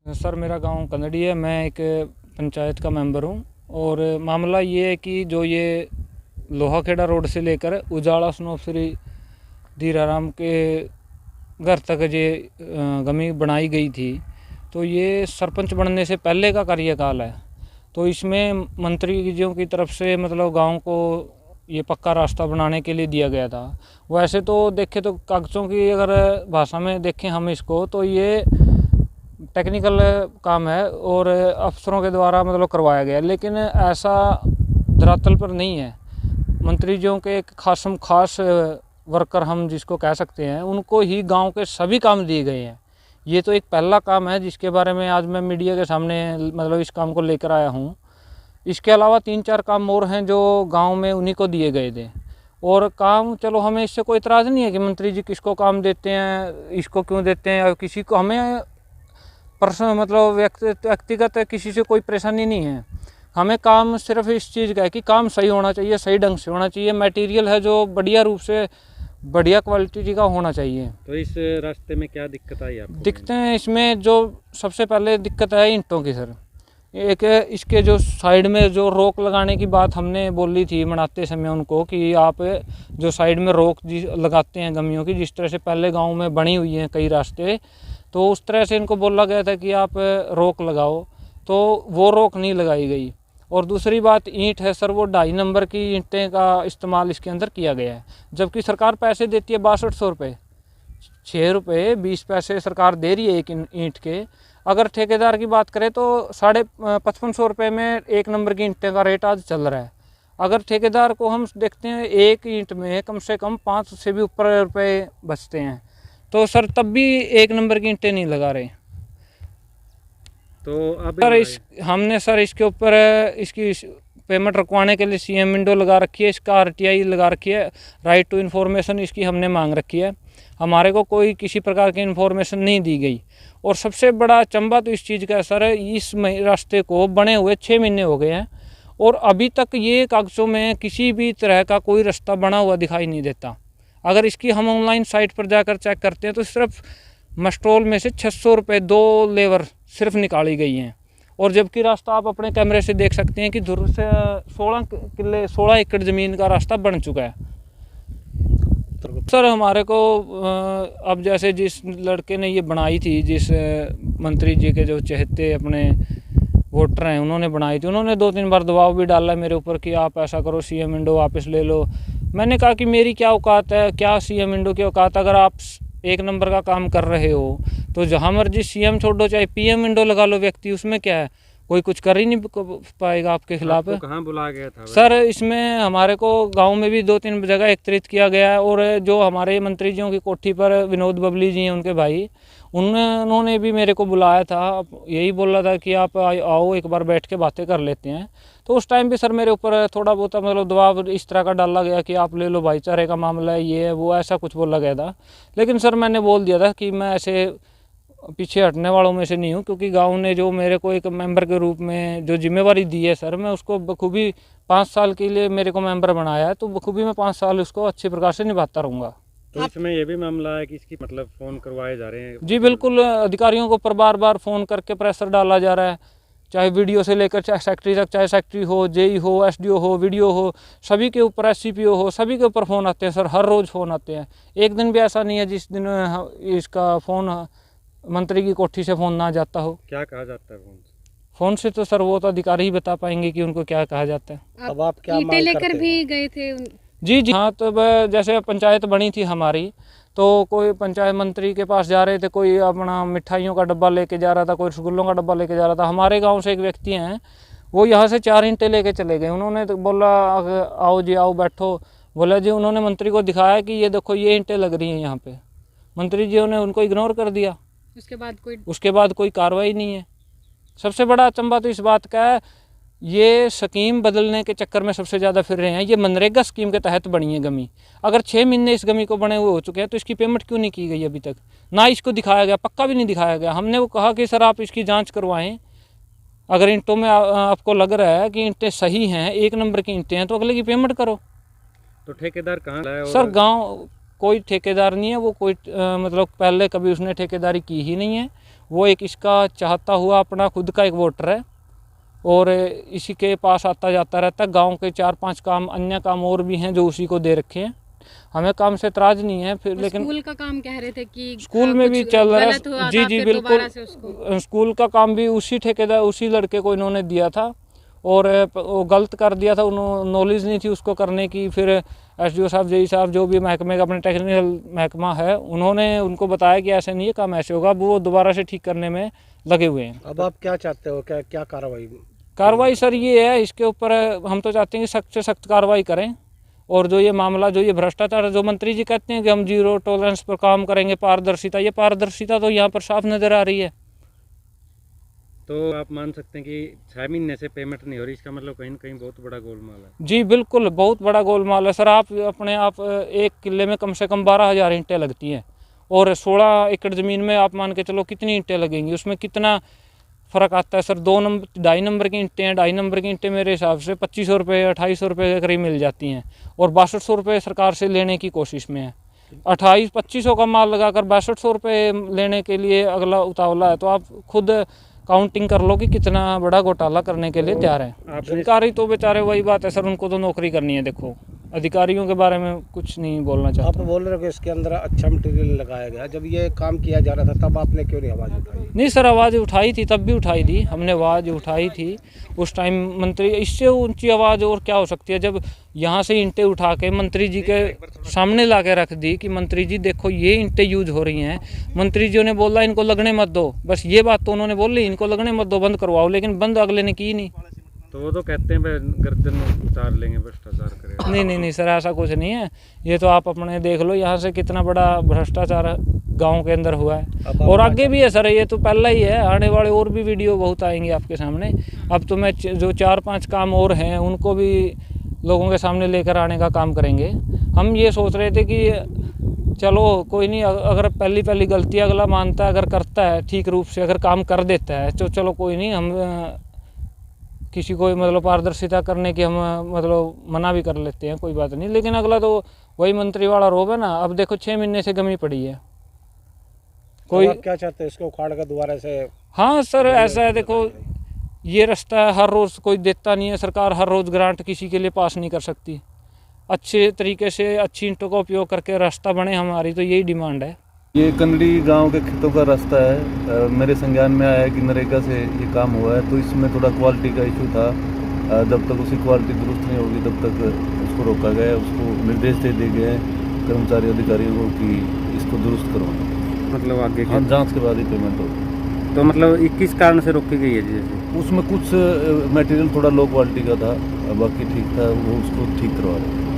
Sir मेरा गांव कंदड़ी है। मैं एक पंचायत का मेंबर हूं और मामला ये है कि जो ये लोहाखेड़ा रोड से लेकर उजाला स्नोफरी धीराराम के घर तक ये गमी बनाई गई थी, तो ये सरपंच बनने से पहले का कार्यकाल है। तो इसमें मंत्री जियों की तरफ से मतलब गांव को ये पक्का रास्ता बनाने के लिए दिया गया था। वैसे तो देखें तो कागज़ों की अगर भाषा में देखें हम इसको, तो ये टेक्निकल काम है और अफसरों के द्वारा मतलब करवाया गया, लेकिन ऐसा धरातल पर नहीं है। मंत्री जियों के एक खास वर्कर हम जिसको कह सकते हैं, उनको ही गांव के सभी काम दिए गए हैं। ये तो एक पहला काम है जिसके बारे में आज मैं मीडिया के सामने मतलब इस काम को लेकर आया हूँ। इसके अलावा 3-4 काम और हैं जो गांव में उन्हीं को दिए गए थे। और काम चलो हमें इससे कोई इतराज़ नहीं है कि मंत्री जी किसको काम देते हैं, इसको क्यों देते हैं, या किसी को हमें पर्सनल मतलब व्यक्तिगत किसी से कोई परेशानी नहीं है। हमें काम सिर्फ इस चीज़ का है कि काम सही होना चाहिए, सही ढंग से होना चाहिए, मटेरियल है जो बढ़िया रूप से बढ़िया क्वालिटी का होना चाहिए। तो इस रास्ते में क्या दिक्कत आई आपको? दिक्कतें इसमें जो सबसे पहले दिक्कत है ईंटों की सर। एक इसके जो साइड में जो रोक लगाने की बात हमने बोली थी बनाते समय उनको कि आप जो साइड में रोक लगाते हैं गमियों की, जिस तरह से पहले गांव में बनी हुई हैं कई रास्ते, तो उस तरह से इनको बोला गया था कि आप रोक लगाओ, तो वो रोक नहीं लगाई गई। और दूसरी बात ईंट है सर, वो 2.5 नंबर की ईंटें का इस्तेमाल इसके अंदर किया गया है, जबकि सरकार पैसे देती है 6200 रुपये, 6 रुपये 20 पैसे सरकार दे रही है एक ईंट के। अगर ठेकेदार की बात करें तो 5500 रुपये में 1 नंबर की ईंटें का रेट आज चल रहा है। अगर ठेकेदार को हम देखते हैं एक ईंट में कम से कम 5 से भी ऊपर रुपये बचते हैं, तो सर तब भी 1 नंबर की ईंटें नहीं लगा रहे। तो अब सर हमने सर इसके ऊपर इसकी पेमेंट रखवाने के लिए सीएम विंडो लगा रखी है, इसका आरटीआई लगा रखी है, राइट टू इन्फॉर्मेशन इसकी हमने मांग रखी है। हमारे को कोई किसी प्रकार की इन्फॉर्मेशन नहीं दी गई। और सबसे बड़ा चंबा तो इस चीज़ का है सर, इस रास्ते को बने हुए 6 महीने हो गए हैं और अभी तक ये कागज़ों में किसी भी तरह का कोई रास्ता बना हुआ दिखाई नहीं देता। अगर इसकी हम ऑनलाइन साइट पर जाकर चेक करते हैं तो सिर्फ मस्ट्रोल में से 600 रुपये 2 लेबर सिर्फ निकाली गई हैं, और जबकि रास्ता आप अपने कैमरे से देख सकते हैं कि दूर से 16 एकड़ ज़मीन का रास्ता बन चुका है। सर हमारे को अब जैसे जिस लड़के ने ये बनाई थी, जिस मंत्री जी के जो चहेते अपने वोटर हैं उन्होंने बनाई थी, उन्होंने 2-3 बार दबाव भी डाला मेरे ऊपर कि आप ऐसा करो, सीएम विंडो वापस ले लो। मैंने कहा कि मेरी क्या औकात है, क्या सीएम विंडो की औकात। अगर आप 1 नंबर का काम कर रहे हो तो जहाँ मर्जी सीएम छोड़ो चाहे पीएम विंडो लगा लो व्यक्ति, उसमें क्या है, कोई कुछ कर ही नहीं पाएगा आपके खिलाफ। आपको कहाँ बुलाया गया था सर इसमें हमारे को गांव में भी 2-3 जगह एकत्रित किया गया है, और जो हमारे मंत्री जियों की कोठी पर विनोद बबली जी हैं उनके भाई, उन्होंने भी मेरे को बुलाया था। यही बोल रहा था कि आप आओ एक बार बैठ के बातें कर लेते हैं। तो उस टाइम भी सर मेरे ऊपर थोड़ा बहुत मतलब दबाव इस तरह का डाला गया कि आप ले लो, भाईचारे का मामला है, ये है वो, ऐसा कुछ बोला गया था। लेकिन सर मैंने बोल दिया था कि मैं ऐसे पीछे हटने वालों में से नहीं हूँ, क्योंकि गांव ने जो मेरे को एक मेंबर के रूप में जो जिम्मेवारी दी है सर, मैं उसको बखूबी 5 साल के लिए मेरे को मेंबर बनाया है, तो बखूबी मैं 5 साल उसको अच्छे प्रकार से निभाता रहूँगा। तो इसमें ये भी मामला है कि इसकी मतलब फ़ोन करवाए जा रहे हैं? जी बिल्कुल, अधिकारियों को पर बार फ़ोन करके प्रेशर डाला जा रहा है, चाहे वीडियो से लेकर चाहे सेक्रेटरी तक, चाहे सेक्रेटरी हो, जेई हो, एसडीओ हो, वीडियो हो, सभी के ऊपर एससीपीओ हो, सभी के ऊपर फ़ोन आते हैं सर, हर रोज़ फ़ोन आते हैं। एक दिन भी ऐसा नहीं है जिस दिन इसका फ़ोन मंत्री की कोठी से फ़ोन ना जाता हो। क्या कहा जाता है फ़ोन से? तो सर वो तो अधिकारी ही बता पाएंगे कि उनको क्या कहा जाता है। अब आप क्या ईंटें लेकर भी गए थे? जी हाँ, तो जैसे पंचायत बनी थी हमारी, तो कोई पंचायत मंत्री के पास जा रहे थे, कोई अपना मिठाइयों का डब्बा लेके जा रहा था, कोई रसगुल्लों का डब्बा लेके जा रहा था। हमारे गांव से एक व्यक्ति हैं, वो यहाँ से 4 ईंटें लेके चले गए। उन्होंने तो बोला आओ जी आओ बैठो, बोला जी, उन्होंने मंत्री को दिखाया कि ये देखो ये ईंटें लग रही हैं यहाँ पे। मंत्री जी ने उनको इग्नोर कर दिया। उसके बाद कोई कार्रवाई नहीं है। सबसे बड़ा अचंभा तो इस बात का है, ये स्कीम बदलने के चक्कर में सबसे ज़्यादा फिर रहे हैं। ये मनरेगा स्कीम के तहत बनी है गमी। अगर 6 महीने इस गमी को बने हुए हो चुके हैं तो इसकी पेमेंट क्यों नहीं की गई अभी तक? ना इसको दिखाया गया, पक्का भी नहीं दिखाया गया। हमने वो कहा कि सर आप इसकी जांच करवाएं, अगर ईंटों में आपको लग रहा है कि ईंटें सही हैं, 1 नंबर की ईंटें हैं, तो अगले की पेमेंट करो। तो ठेकेदार कहाँ है? सर गाँव कोई ठेकेदार नहीं है, वो कोई मतलब पहले कभी उसने ठेकेदारी की ही नहीं है, वो एक इसका चाहता हुआ अपना खुद का एक वोटर है और इसी के पास आता जाता रहता है। गांव के 4-5 काम अन्य काम और भी हैं जो उसी को दे रखे हैं। हमें काम से एतराज नहीं है फिर, लेकिन स्कूल का काम कह रहे थे कि स्कूल में भी चल रहा है। जी जी बिल्कुल, उसको स्कूल का काम भी उसी ठेकेदार उसी लड़के को इन्होंने दिया था और वो गलत कर दिया था। उन्होंने नॉलेज नहीं थी उसको करने की। फिर एसडीओ साहब, जेई साहब, जो भी महकमे का अपने टेक्निकल महकमा है, उन्होंने उनको बताया कि ऐसे नहीं है, काम ऐसे होगा। वो दोबारा से ठीक करने में लगे हुए हैं। अब आप क्या चाहते हो, क्या क्या कार्रवाई सर ये है, इसके ऊपर हम तो चाहते हैं कि सख्त से सख्त कार्रवाई करें। और जो ये मामला, जो ये भ्रष्टाचार, जो मंत्री जी कहते हैं कि हम जीरो टॉलरेंस पर काम करेंगे, पारदर्शिता, ये पारदर्शिता तो यहाँ पर साफ नज़र आ रही है। तो आप मान सकते हैं कि 6 महीने से पेमेंट नहीं हो रही, इसका मतलब कहीं न कहीं बहुत बड़ा गोलमाल है। जी बिल्कुल, बहुत बड़ा गोलमाल है सर। आप अपने आप एक किले में कम से कम 12,000 ईंटें लगती हैं और 16 एकड़ ज़मीन में आप मान के चलो कितनी ईंटें लगेंगी, उसमें कितना फ़र्क आता है सर। 2.5 नंबर की ईंटें हैं, 2.5 नंबर की ईंटें मेरे हिसाब से 2500 रुपये 2800 रुपये के करीब मिल जाती हैं और 6200 रुपये सरकार से लेने की कोशिश में है। 2500 का माल लगाकर 6200 रुपये लेने के लिए अगला उतावला है। तो आप खुद काउंटिंग कर लो कि कितना बड़ा घोटाला करने के लिए तैयार है। अधिकारी तो बेचारे, वही बात है सर, उनको तो नौकरी करनी है। देखो, अधिकारियों के बारे में कुछ नहीं बोलना चाहता। आप बोल रहे हो कि इसके अंदर अच्छा मटेरियल लगाया गया, जब ये काम किया जा रहा था तब आपने क्यों नहीं आवाज़ उठाई? नहीं सर, आवाज़ उठाई थी, तब भी उठाई थी हमने, आवाज़ उठाई थी उस टाइम। मंत्री, इससे ऊंची आवाज़ और क्या हो सकती है जब यहाँ से ईंटें उठा के मंत्री जी के सामने ला के रख दी कि मंत्री जी देखो ये ईंटें यूज हो रही हैं। मंत्री जी ने बोला इनको लगने मत दो, बस ये बात तो उन्होंने बोली, इनको लगने मत दो, बंद करवाओ, लेकिन बंद अगले ने की नहीं। तो वो तो कहते हैं गर्दन उतार लेंगे, भ्रष्टाचार करेंगे। नहीं सर, ऐसा कुछ नहीं है। ये तो आप अपने देख लो यहाँ से कितना बड़ा भ्रष्टाचार गांव के अंदर हुआ है और आगे भी है सर। ये तो पहला ही है, आने वाले और भी वीडियो बहुत आएंगे आपके सामने। अब तो मैं जो 4-5 काम और हैं उनको भी लोगों के सामने लेकर आने का काम करेंगे। हम ये सोच रहे थे कि चलो कोई नहीं, अगर पहली गलती अगला मानता है, अगर करता है ठीक रूप से, अगर काम कर देता है तो चलो कोई नहीं, हम किसी को मतलब पारदर्शिता करने की हम मतलब मना भी कर लेते हैं, कोई बात नहीं। लेकिन अगला तो वही मंत्री वाला रोब है ना। अब देखो 6 महीने से गमी पड़ी है। कोई आप क्या चाहते हैं, इसको उखाड़ कर दोबारा से? हाँ सर, ऐसा है, देखो ये रास्ता हर रोज़ कोई देता नहीं है। सरकार हर रोज़ ग्रांट किसी के लिए पास नहीं कर सकती। अच्छे तरीके से अच्छी ईंटों का उपयोग करके रास्ता बने, हमारी तो यही डिमांड है। ये कंडली गांव के खेतों का रास्ता है। मेरे संज्ञान में आया है कि नरेगा से ये काम हुआ है, तो इसमें थोड़ा क्वालिटी का इशू था। जब तक उसकी क्वालिटी दुरुस्त नहीं होगी तब तक उसको रोका गया। उसको निर्देश दे दिए गए कर्मचारी अधिकारियों को कि इसको दुरुस्त करवाना, मतलब आगे हाँ, जांच के बाद ही पेमेंट होगी। तो मतलब किस कारण से रोकी गई है? जैसे उसमें कुछ मटेरियल थोड़ा लो क्वालिटी का था, बाकी ठीक था, वो उसको ठीक करवा रहे हैं।